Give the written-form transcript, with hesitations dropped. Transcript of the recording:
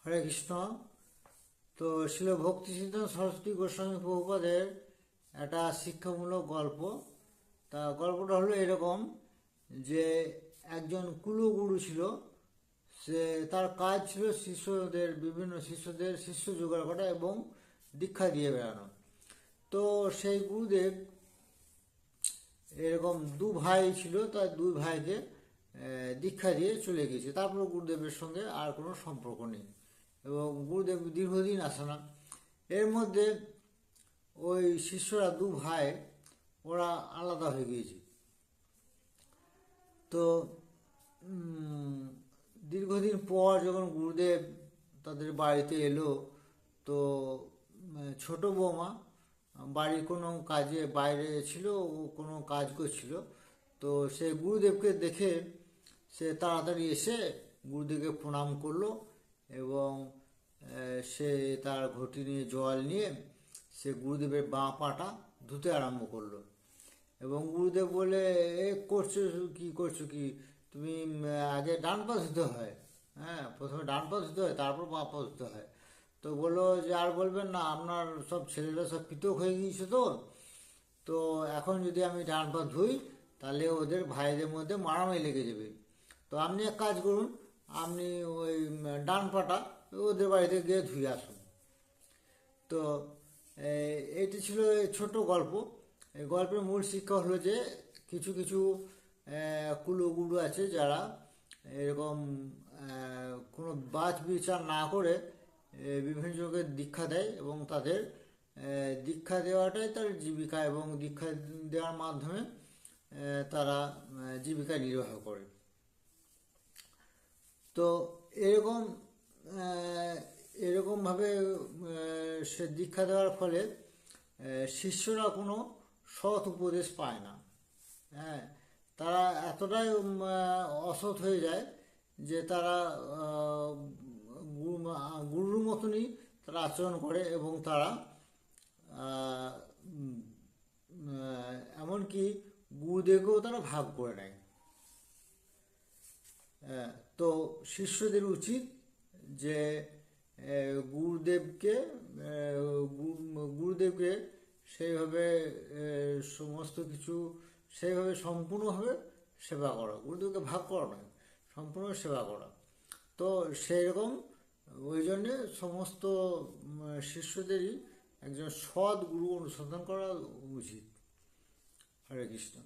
হরে কৃষ্ণ। তো শিল ভক্তি সিদ্ধান্ত সরস্বতী গোস্বামী প্রভুপাদের একটা শিক্ষামূলক গল্প। তা গল্পটা হলো এরকম যে একজন কুলগুরু ছিল। সে তার কাজ ছিল বিভিন্ন শিষ্যদের শিষ্য জোগাড় করা এবং দীক্ষা দিয়ে বেড়ানো। তো সেই গুরুদেব এরকম দু ভাই ছিল, তার দুই ভাইকে দীক্ষা দিয়ে চলে গেছে। তারপর গুরুদেবের সঙ্গে আর কোনো সম্পর্ক নেই এবং গুরুদেব দীর্ঘদিন আসে না। এর মধ্যে ওই শিষ্যরা দু ভাই ওরা আলাদা হয়ে গিয়েছে। তো দীর্ঘদিন পর যখন গুরুদেব তাদের বাড়িতে এলো, তো ছোট বৌমা বাড়ির কোনো কাজে বাইরে ছিল, ও কোনো কাজ করছিল। তো সে গুরুদেবকে দেখে সে তাড়াতাড়ি এসে গুরুদেবকে প্রণাম করলো এবং সে তার ঘটি নিয়ে জল নিয়ে সে গুরুদেবের বাঁ পাটা ধুতে আরম্ভ করলো। এবং গুরুদেব বলে, এ করছো কি, করছো কি তুমি? আগে ডান পা ধুতে হয়, হ্যাঁ, প্রথমে ডান পা ধুতে হয়, তারপর বাঁ পা ধুতে হয়। তো বললো যে আর বলবেন না, আপনার সব ছেলেরা সব পৃথক হয়ে গিয়েছে। তো এখন যদি আমি ডান পা ধুই তাহলে ওদের ভাইদের মধ্যে মারামারি লেগে যাবে। তো আপনি এক কাজ করুন, আপনি ওই ডান পাটা ওদের বাড়িতে গিয়ে ধুয়ে আসুন। তো এইটি ছিল ছোট গল্প। এই গল্পের মূল শিক্ষা হলো যে কিছু কিছু কুলগুরু আছে যারা এরকম কোনো বাছ বিচার না করে বিভিন্ন জনকে দীক্ষা দেয় এবং তাদের দীক্ষা দেওয়াটাই তার জীবিকা, এবং দীক্ষা দেওয়ার মাধ্যমে তারা জীবিকা নির্বাহ করে। তো এরকম এরকমভাবে সে দীক্ষা দেওয়ার ফলে শিষ্যরা কোনো সৎ উপদেশ পায় না। হ্যাঁ, তারা এতটাই অসৎ হয়ে যায় যে তারা গুরুর মতনই তারা আচরণ করে এবং তারা এমনকি গুরুদেবকেও তারা ভাগ করে নেয়। তো শিষ্যদের উচিত যে গুরুদেবকে গুরুদেবকে সেইভাবে সমস্ত কিছু সেইভাবে সম্পূর্ণভাবে সেবা করা, গুরুদেবকে ভাগ করা নয়, সম্পূর্ণ সেবা করা। তো সেই রকম ওই জন্যে সমস্ত শিষ্যদেরই একজন সৎ গুরু অনুসন্ধান করা উচিত। হরে কৃষ্ণ।